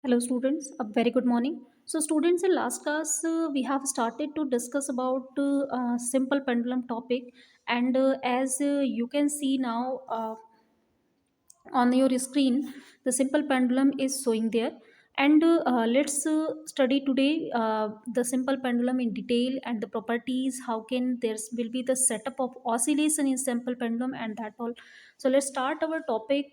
Hello students, a very good morning. So students, in last class we have started to discuss about simple pendulum topic, and as you can see now on your screen, the simple pendulum is showing there. And let's study today the simple pendulum in detail and the properties. How can there will be the setup of oscillation in simple pendulum and that all. So let's start our topic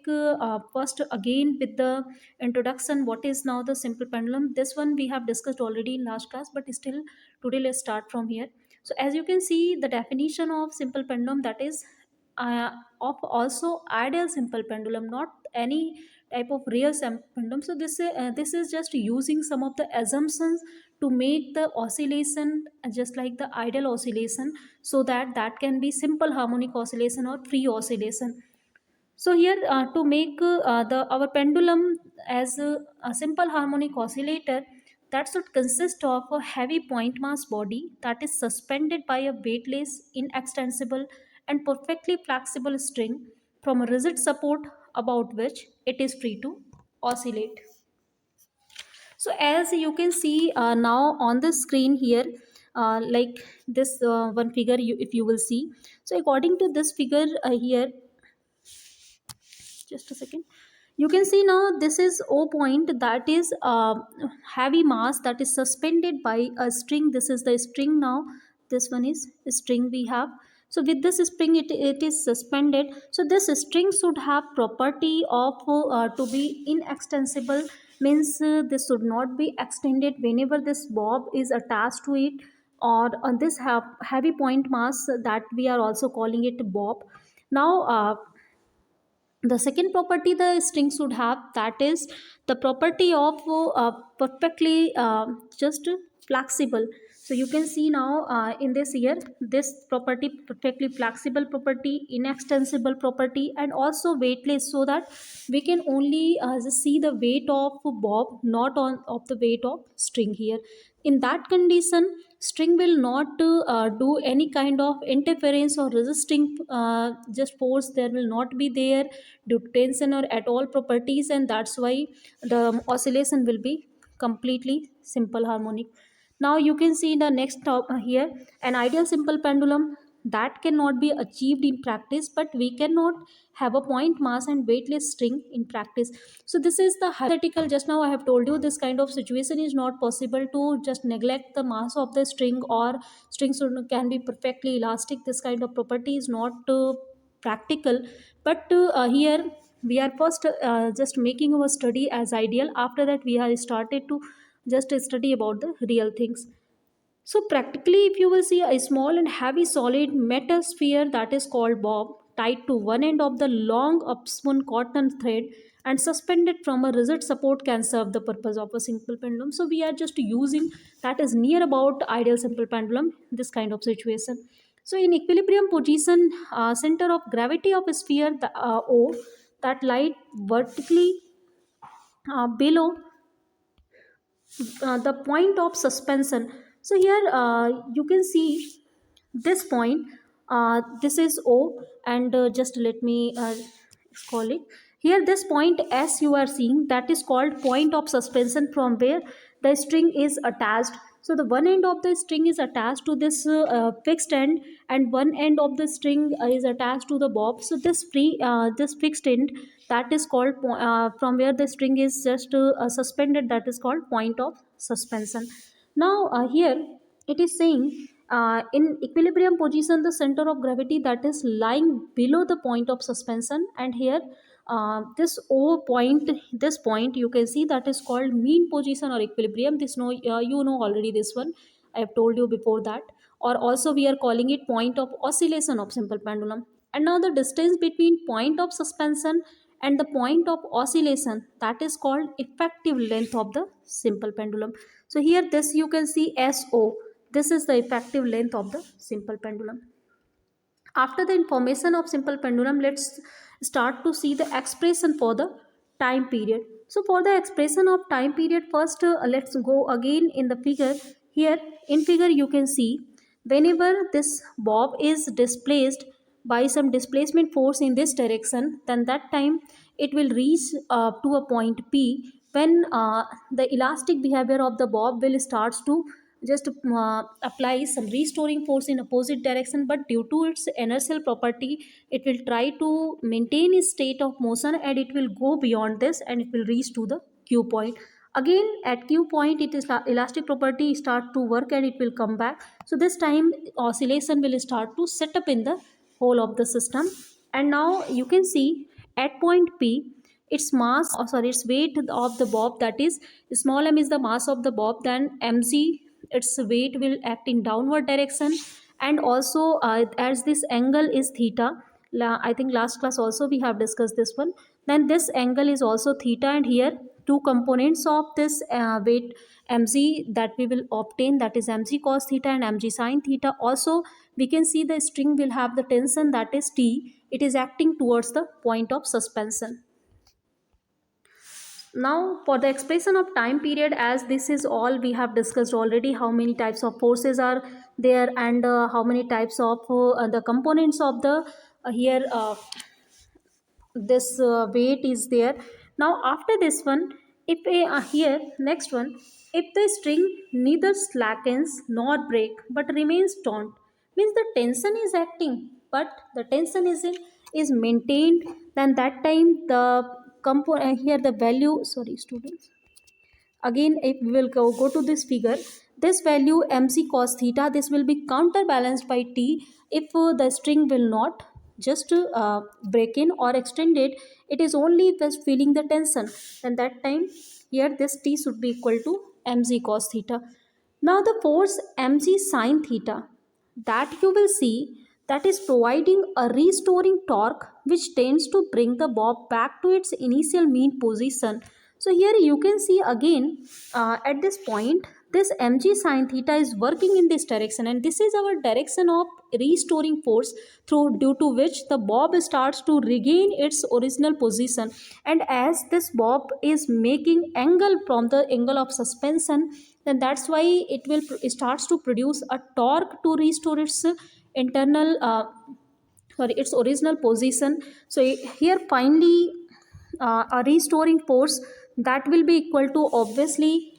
first again with the introduction. What is now the simple pendulum? This one we have discussed already in last class, but still today let's start from here. So as you can see, the definition of simple pendulum, that is of also ideal simple pendulum, not any type of real pendulum. So this is just using some of the assumptions to make the oscillation just like the ideal oscillation, so that that can be simple harmonic oscillation or free oscillation. So here to make the our pendulum as a simple harmonic oscillator, that should consist of a heavy point mass body that is suspended by a weightless, inextensible, and perfectly flexible string from a rigid support about which it is free to oscillate. So as you can see now on the screen here, like this one figure, if you will see. So according to this figure here, just a second, you can see now this is O point, that is heavy mass that is suspended by a string. This is the string now. This one is string we have. So with this spring, it is suspended. So this string should have property of to be inextensible, means this should not be extended whenever this bob is attached to it, or on this heavy point mass, that we are also calling it bob. Now the second property the string should have, that is the property of perfectly just flexible. So you can see now in this here, this property, perfectly flexible property, inextensible property, and also weightless, so that we can only just see the weight of bob, not on of the weight of string here. In that condition, string will not do any kind of interference or resisting just force, there will not be there due to tension or at all properties, and that's why the oscillation will be completely simple harmonic. Now you can see the next top here, an ideal simple pendulum that cannot be achieved in practice, but we cannot have a point mass and weightless string in practice. So this is the hypothetical. Just now I have told you this kind of situation is not possible to just neglect the mass of the string, or can be perfectly elastic. This kind of property is not practical. But here we are first just making our study as ideal. After that we have started to just study about the real things. So practically, if you will see a small and heavy solid metal sphere that is called bob, tied to one end of the long upspun cotton thread and suspended from a rigid support, can serve the purpose of a simple pendulum. So we are just using that is near about ideal simple pendulum, this kind of situation. So in equilibrium position, center of gravity of a sphere, the O, that lie vertically below the point of suspension. So here you can see this point, this is O, and just let me call it here, this point as you are seeing, that is called point of suspension, from where the string is attached. So the one end of the string is attached to this fixed end, and one end of the string is attached to the bob. So this fixed end, that is called from where the string is just suspended, that is called point of suspension. Now here it is saying in equilibrium position, the center of gravity that is lying below the point of suspension, and here this O point, this point you can see, that is called mean position or equilibrium. This know you know already this one, I have told you before that. Or also we are calling it point of oscillation of simple pendulum. And now the distance between point of suspension and the point of oscillation, that is called effective length of the simple pendulum. So here this you can see SO, this is the effective length of the simple pendulum. After the information of simple pendulum, let's start to see the expression for the time period. So for the expression of time period, first let's go again in the figure. Here in figure you can see, whenever this bob is displaced by some displacement force in this direction, then that time it will reach to a point P. when the elastic behavior of the bob will starts to just apply some restoring force in opposite direction, but due to its inertial property it will try to maintain its state of motion, and it will go beyond this and it will reach to the q point. Again at q point it is elastic property start to work and it will come back. So this time oscillation will start to set up in the whole of the system. And now you can see at point p, its mass, or sorry, its weight of the bob, that is small m is the mass of the bob, then mg, its weight will act in downward direction. And also as this angle is theta, I think last class also we have discussed this one, then this angle is also theta, and here two components of this weight mg that we will obtain, that is mg cos theta and mg sin theta. Also we can see the string will have the tension, that is t, it is acting towards the point of suspension. Now for the expression of time period, as this is all we have discussed already, how many types of forces are there, and how many types of the components of the here this weight is there. Now after this one, if a here next one, if the string neither slackens nor break but remains taut, means the tension is acting but the tension is maintained, then that time the here the value, sorry students, again if we will go to this figure, this value mc cos theta, this will be counterbalanced by t if the string will not just break in or extend it, it is only just feeling the tension, and that time here this t should be equal to mc cos theta. Now the force mg sin theta, that you will see, that is providing a restoring torque which tends to bring the bob back to its initial mean position. So here you can see again at this point this mg sin theta is working in this direction, and this is our direction of restoring force through due to which the bob starts to regain its original position. And as this bob is making angle from the angle of suspension, then that's why it starts to produce a torque to restore its internal sorry, its original position. So here finally a restoring force that will be equal to obviously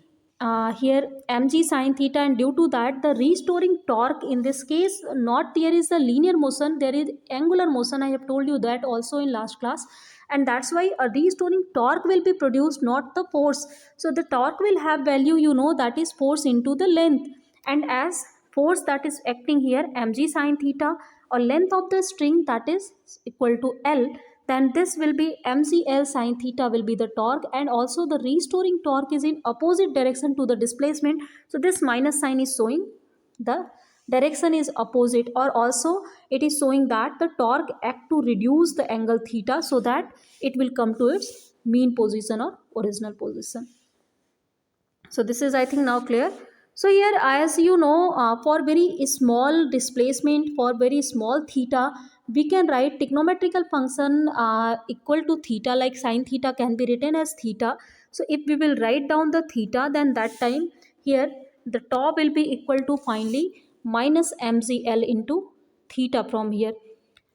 here mg sin theta, and due to that the restoring torque in this case, not there is a linear motion, there is angular motion, I have told you that also in last class, and that's why a restoring torque will be produced, not the force. So the torque will have value, you know, that is force into the length, and as force that is acting here mg sin theta or length of the string that is equal to L, then this will be mcl sin theta will be the torque, and also the restoring torque is in opposite direction to the displacement. So this minus sign is showing the direction is opposite, or also it is showing that the torque act to reduce the angle theta so that it will come to its mean position or original position. So this is I think now clear. So here as you know, for very small displacement, for very small theta, we can write trigonometrical function equal to theta, like sine theta can be written as theta. So if we will write down the theta, then that time here the top will be equal to finally minus mgl into theta from here.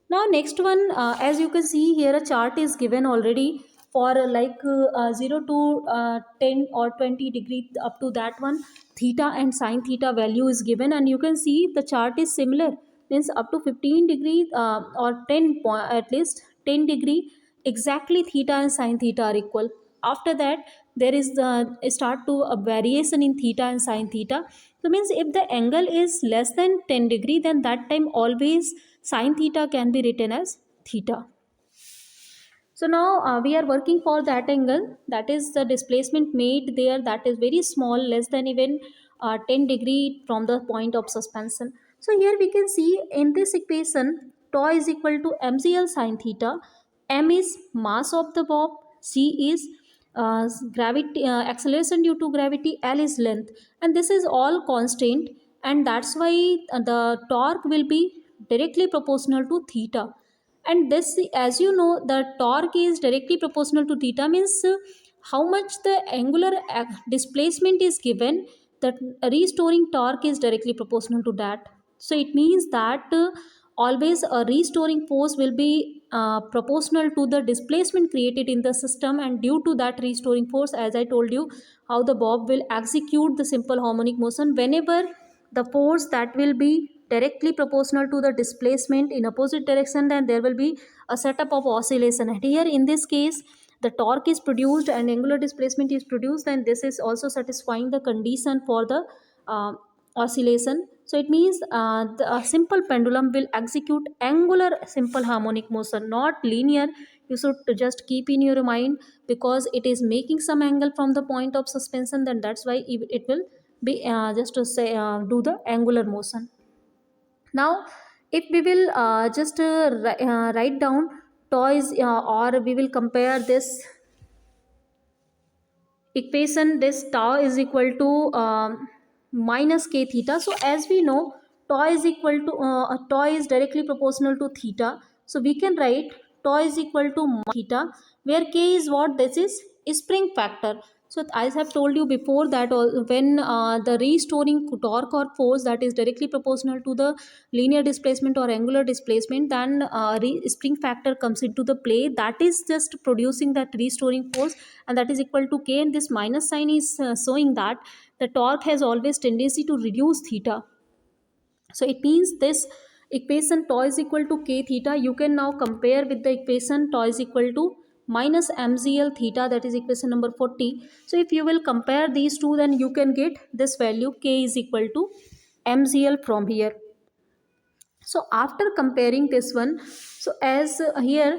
Now next one, as you can see here a chart is given already for 0 to 10 or 20 degree up to that one, theta and sine theta value is given, and you can see the chart is similar, means up to 15 degree or 10 point, at least 10 degree exactly theta and sine theta are equal. After that there is the start to a variation in theta and sine theta. So means if the angle is less than 10 degree, then that time always sine theta can be written as theta. So now we are working for that angle, that is the displacement made there, that is very small, less than even 10 degree from the point of suspension. So here we can see in this equation tau is equal to mgl sin theta, m is mass of the bob, c is gravity acceleration due to gravity, L is length, and this is all constant, and that's why the torque will be directly proportional to theta. And this, as you know, the torque is directly proportional to theta, means how much the angular displacement is given, the restoring torque is directly proportional to that. So it means that always a restoring force will be proportional to the displacement created in the system, and due to that restoring force, as I told you, how the bob will execute the simple harmonic motion, whenever the force that will be directly proportional to the displacement in opposite direction, then there will be a setup of oscillation. And here in this case, the torque is produced and angular displacement is produced, and this is also satisfying the condition for the uh, oscillation. So it means the a simple pendulum will execute angular simple harmonic motion, not linear. You should just keep in your mind, because it is making some angle from the point of suspension, then that's why it will be just to say do the angular motion. Now if we will just write down toys, or we will compare this equation, this tau is equal to minus k theta. So as we know, tau is equal to tau is directly proportional to theta, so we can write tau is equal to theta, where k is what, this is spring factor. So I have told you before that when the restoring torque or force that is directly proportional to the linear displacement or angular displacement, then spring factor comes into the play, that is just producing that restoring force, and that is equal to k, and this minus sign is showing that the torque has always tendency to reduce theta. So it means this equation tau is equal to k theta you can now compare with the equation tau is equal to minus mgl theta, that is equation number 40. So if you will compare these two, then you can get this value k is equal to mgl from here. So after comparing this one, so as here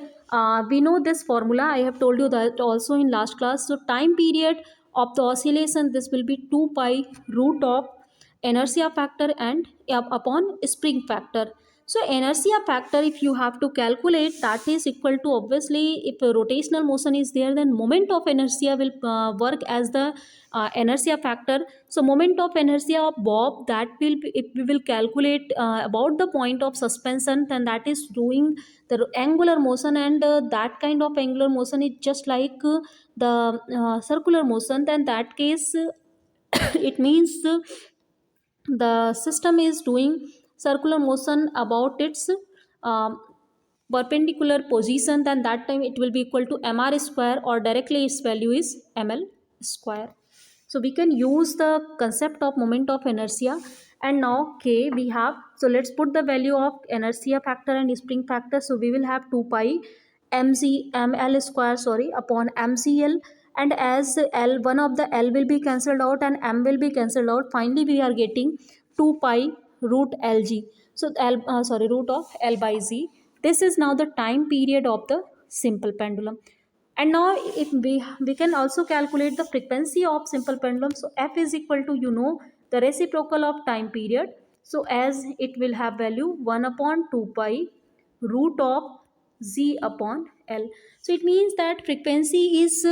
we know this formula, I have told you that also in last class. So time period of the oscillation, this will be 2 pi root of inertia factor and upon spring factor. So inertia factor, if you have to calculate, that is equal to, obviously if a rotational motion is there, then moment of inertia will work as the inertia factor. So moment of inertia of bob, that will be, if we will calculate about the point of suspension, then that is doing the angular motion, and that kind of angular motion is just like the circular motion. Then that case it means the system is doing circular motion about its um, perpendicular position, then that time it will be equal to mr square, or directly its value is ml square. So we can use the concept of moment of inertia. And now k we have, so let's put the value of inertia factor and spring factor. So we will have 2 pi ml square, sorry, upon mcl, and as l, one of the l will be cancelled out and m will be cancelled out, finally we are getting 2 pi root lg. So l sorry, root of l by z. This is now the time period of the simple pendulum. And now if we can also calculate the frequency of simple pendulum. So f is equal to, you know, the reciprocal of time period. So as it will have value 1 upon 2 pi root of z upon l. So it means that frequency is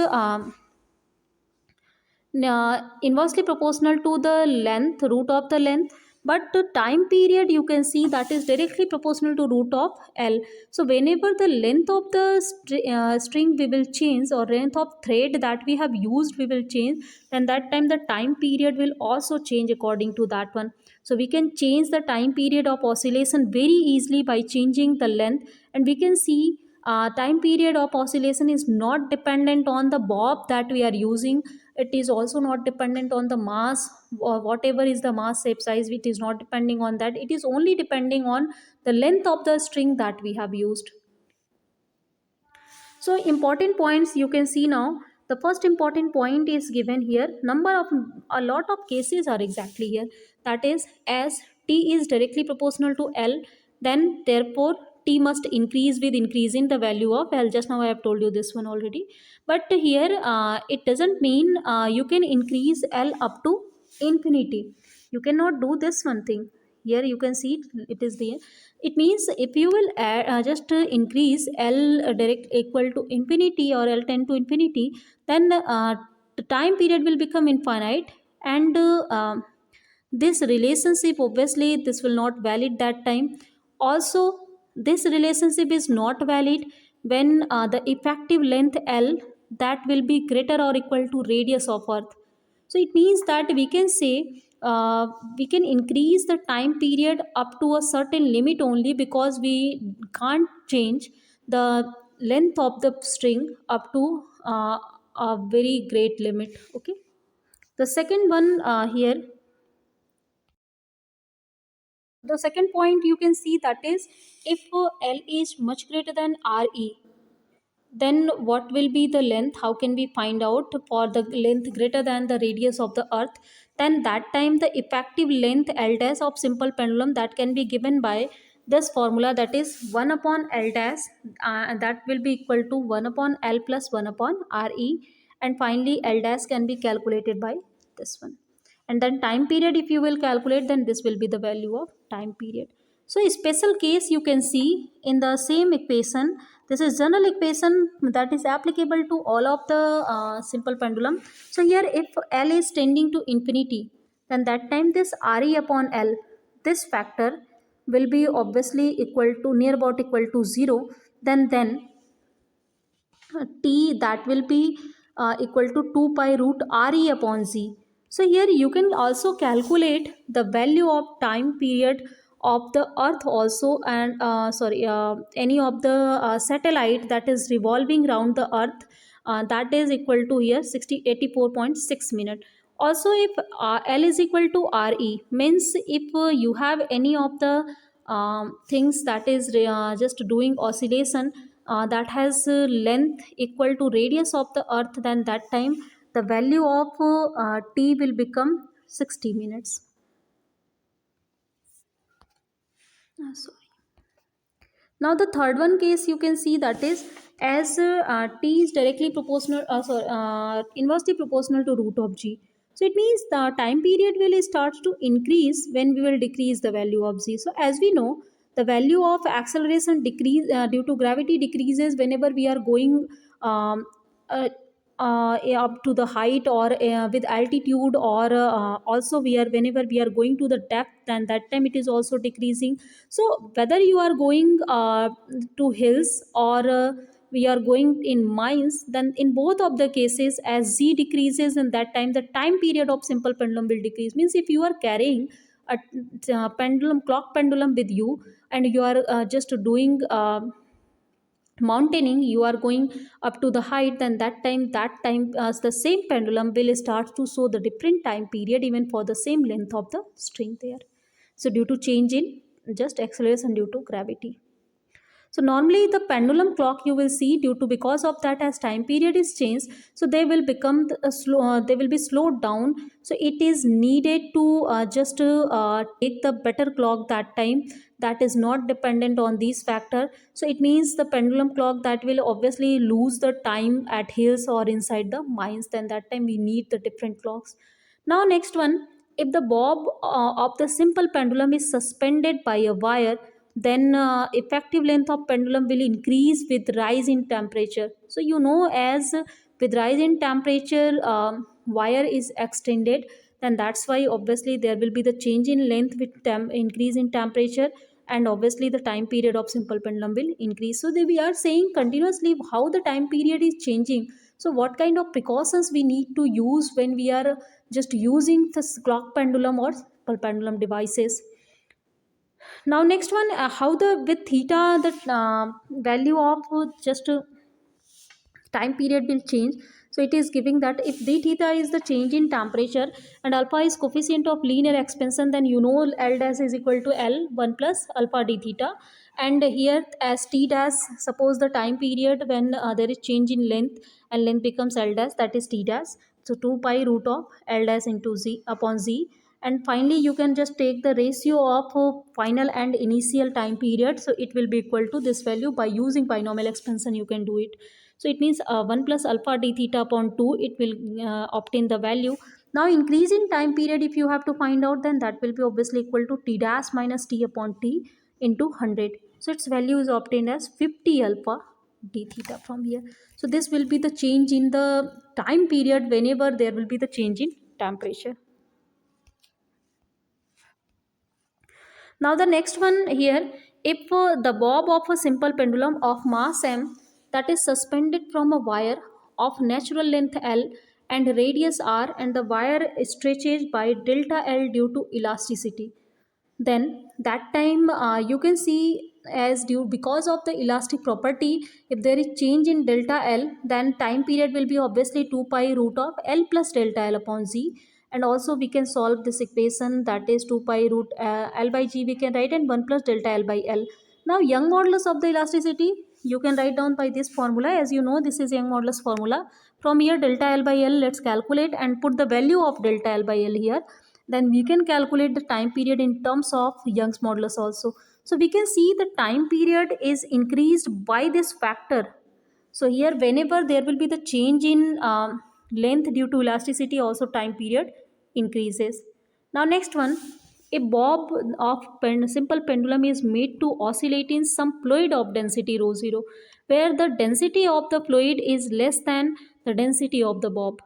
inversely proportional to the length, root of the length, but the time period you can see that is directly proportional to root of l. So whenever the length of the string we will change, or length of thread that we have used we will change, then that time the time period will also change according to that one. So we can change the time period of oscillation very easily by changing the length, and we can see time period of oscillation is not dependent on the bob that we are using. It is also not dependent on the mass, or whatever is the mass shape size, it is not depending on that. It is only depending on the length of the string that we have used. So important points you can see now. The first important point is given here. Number of, a lot of cases are exactly here. That is, as t is directly proportional to l, then therefore t must increase with increasing the value of l. Just now I have told you this one already. But here it doesn't mean you can increase l up to infinity. You cannot do this one thing. Here you can see it is there. It means if you will add, just increase l direct equal to infinity, or l tend to infinity, then the time period will become infinite, and this relationship, obviously this will not valid that time. Also this relationship is not valid when the effective length l, that will be greater or equal to radius of earth. So it means that we can say we can increase the time period up to a certain limit only, because we can't change the length of the string up to a very great limit. Okay. The second one here, the second point you can see, that is, if L is much greater than RE, then what will be the length? How can we find out for the length greater than the radius of the earth? Then that time the effective length L dash of simple pendulum, that can be given by this formula, that is 1 upon L dash, and that will be equal to 1 upon L plus 1 upon RE, and finally L dash can be calculated by this one. And then time period, if you will calculate, then this will be the value of time period. So a special case you can see in the same equation. This is general equation that is applicable to all of the simple pendulum. So here, if L is tending to infinity, then that time this Re upon L, this factor will be obviously equal to, near about equal to 0. Then t, that will be equal to 2 pi root Re upon z. So here you can also calculate the value of time period of the earth also, and any of the satellite that is revolving around the earth, that is equal to here 84.6 minute. Also, if L is equal to Re, means if you have any of the things that is just doing oscillation, that has length equal to radius of the earth, then that time the value of t will become 60 minutes. Sorry. Now the third one case you can see, that is, as t is directly proportional, inversely proportional to root of g. So it means the time period will start to increase when we will decrease the value of z. So as we know, the value of acceleration decrease due to gravity decreases whenever we are going um, uh, up to the height, or with altitude, or also we are, whenever we are going to the depth, then that time it is also decreasing. So whether you are going to hills, or we are going in mines, then in both of the cases, as z decreases, and that time the time period of simple pendulum will decrease. Means if you are carrying a pendulum, clock pendulum with you, and you are just doing mountaineering, you are going up to the height, then that time the same pendulum will start to show the different time period even for the same length of the string there. So due to change in just acceleration due to gravity. So normally the pendulum clock you will see, due to, because of that, as time period is changed, so they will become they will be slowed down. So it is needed to just take the better clock that time, that is not dependent on these factor. So it means the pendulum clock that will obviously lose the time at hills or inside the mines, then that time we need the different clocks. Now next one, if the bob of the simple pendulum is suspended by a wire, then effective length of pendulum will increase with rise in temperature. So you know, as with rise in temperature, wire is extended, then that's why obviously there will be the change in length with increase in temperature, and obviously the time period of simple pendulum will increase. So we are saying continuously how the time period is changing. So what kind of precautions we need to use when we are just using this clock pendulum or pendulum devices. Now next one, how the with theta the value of just time period will change. So it is giving that if d theta is the change in temperature, and alpha is coefficient of linear expansion, then you know L dash is equal to L 1 plus alpha d theta. And here, as t dash, suppose the time period when there is change in length, and length becomes L dash, that is t dash. So 2 pi root of L dash into z upon z. And finally you can just take the ratio of final and initial time period, so it will be equal to this value. By using binomial expansion you can do it. So it means 1 plus alpha d theta upon 2, it will obtain the value. Now increase in time period if you have to find out, then that will be obviously equal to t dash minus t upon t into 100. So its value is obtained as 50 alpha d theta from here. So this will be the change in the time period whenever there will be the change in temperature. Now the next one here, if the bob of a simple pendulum of mass m, that is suspended from a wire of natural length L, and radius r, and the wire stretches by delta L due to elasticity. Then that time you can see as due because of the elastic property, if there is change in delta L, then time period will be obviously 2 pi root of L plus delta L upon Z. And also we can solve this equation, that is 2 pi root L by G we can write, and 1 plus delta L by L. Now Young modulus of the elasticity you can write down by this formula. As you know, this is Young modulus formula. From here delta L by L, let's calculate and put the value of delta L by L here. Then we can calculate the time period in terms of Young's modulus also. So we can see the time period is increased by this factor. So here whenever there will be the change in length due to elasticity, also time period increases. Now next one, a bob of simple pendulum is made to oscillate in some fluid of density rho 0, where the density of the fluid is less than the density of the bob.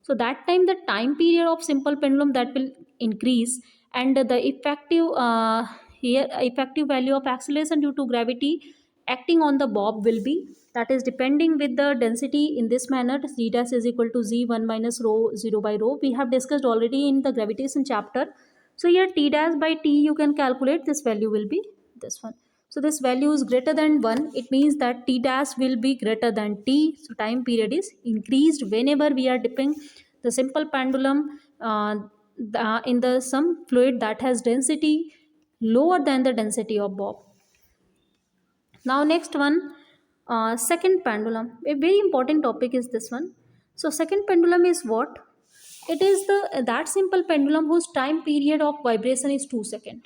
So that time the time period of simple pendulum that will increase, and the effective value of acceleration due to gravity acting on the bob will be, that is depending with the density in this manner, z dash is equal to z1 minus rho 0 by rho. We have discussed already in the gravitation chapter. So here t dash by t you can calculate, this value will be this one. So this value is greater than 1, it means that t dash will be greater than t. So time period is increased whenever we are dipping the simple pendulum in the some fluid that has density lower than the density of bob. Now next one, second pendulum. A very important topic is this one. So second pendulum is what? It is the that simple pendulum whose time period of vibration is 2 seconds.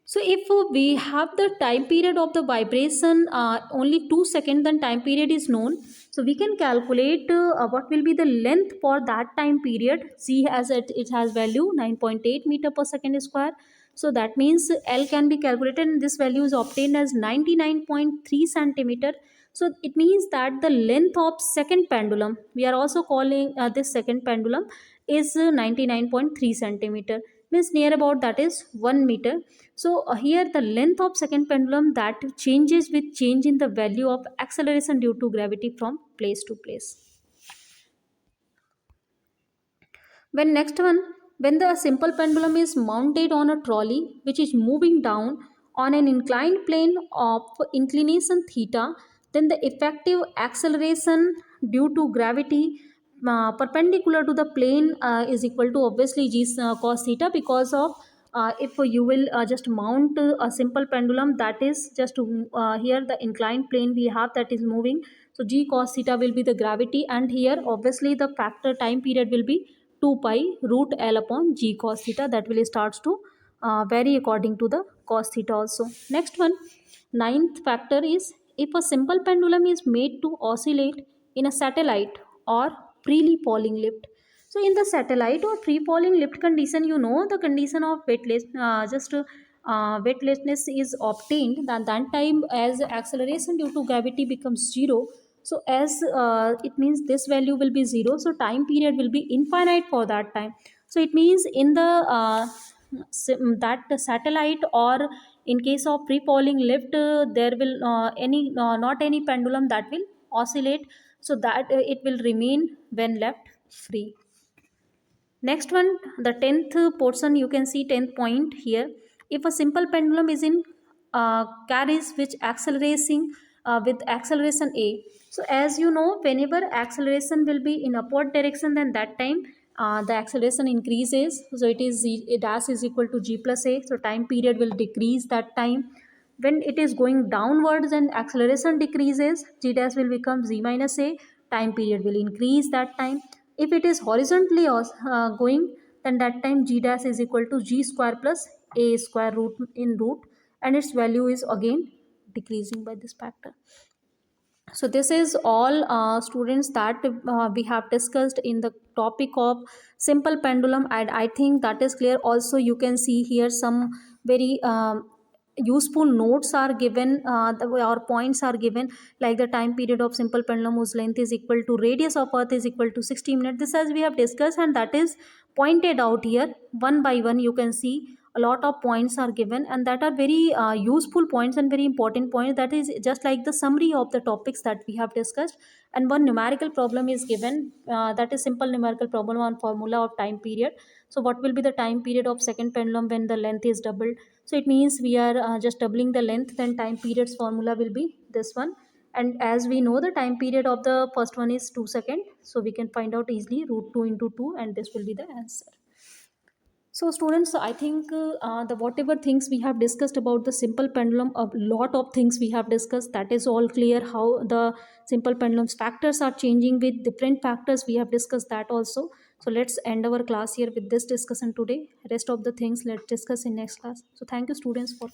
So if we have the time period of the vibration only 2 seconds, then time period is known. So we can calculate what will be the length for that time period. C has it has value 9.8 meter per second square. So that means L can be calculated, and this value is obtained as 99.3 centimeter. So it means that the length of second pendulum, we are also calling this second pendulum, is 99.3 centimeter, means near about that is 1 meter. So here the length of second pendulum that changes with change in the value of acceleration due to gravity from place to place. When the simple pendulum is mounted on a trolley which is moving down on an inclined plane of inclination theta, then the effective acceleration due to gravity perpendicular to the plane is equal to obviously g cos theta, because of if you will just mount a simple pendulum that is just here the inclined plane we have that is moving, so g cos theta will be the gravity, and here obviously the factor time period will be 2 pi root L upon g cos theta, that will starts to vary according to the cos theta also. Next one, ninth factor is, if a simple pendulum is made to oscillate in a satellite or freely falling lift. So in the satellite or free falling lift condition, you know the condition of weightlessness is obtained, that time as acceleration due to gravity becomes 0. So as it means this value will be 0, so time period will be infinite for that time. So it means in the that the satellite, or in case of free falling lift, there will any not any pendulum that will oscillate, so that it will remain when left free. Next one, the 10th portion, you can see 10th point here. If a simple pendulum is in carries which accelerating with acceleration a. So as you know, whenever acceleration will be in upward direction, then that time the acceleration increases. So it is z dash is equal to g plus a. So time period will decrease that time. When it is going downwards and acceleration decreases, g dash will become z minus a. Time period will increase that time. If it is horizontally going, then that time g dash is equal to g square plus a square root in root, and its value is again decreasing by this factor. So this is all students that we have discussed in the topic of simple pendulum, and I think that is clear. Also you can see here some very useful notes are given, or points are given, like the time period of simple pendulum whose length is equal to radius of earth is equal to 60 minutes. This as we have discussed, and that is pointed out here one by one. You can see a lot of points are given, and that are very useful points and very important points. That is just like the summary of the topics that we have discussed. And one numerical problem is given, that is simple numerical problem on formula of time period. So what will be the time period of second pendulum when the length is doubled? So it means we are just doubling the length, then time period's formula will be this one. And as we know, the time period of the first one is 2 second, so we can find out easily root 2 into 2, and this will be the answer. So students, I think the whatever things we have discussed about the simple pendulum, a lot of things we have discussed, that is all clear. How the simple pendulum's factors are changing with different factors, we have discussed that also. So let's end our class here with this discussion today. Rest of the things let's discuss in next class. So thank you students for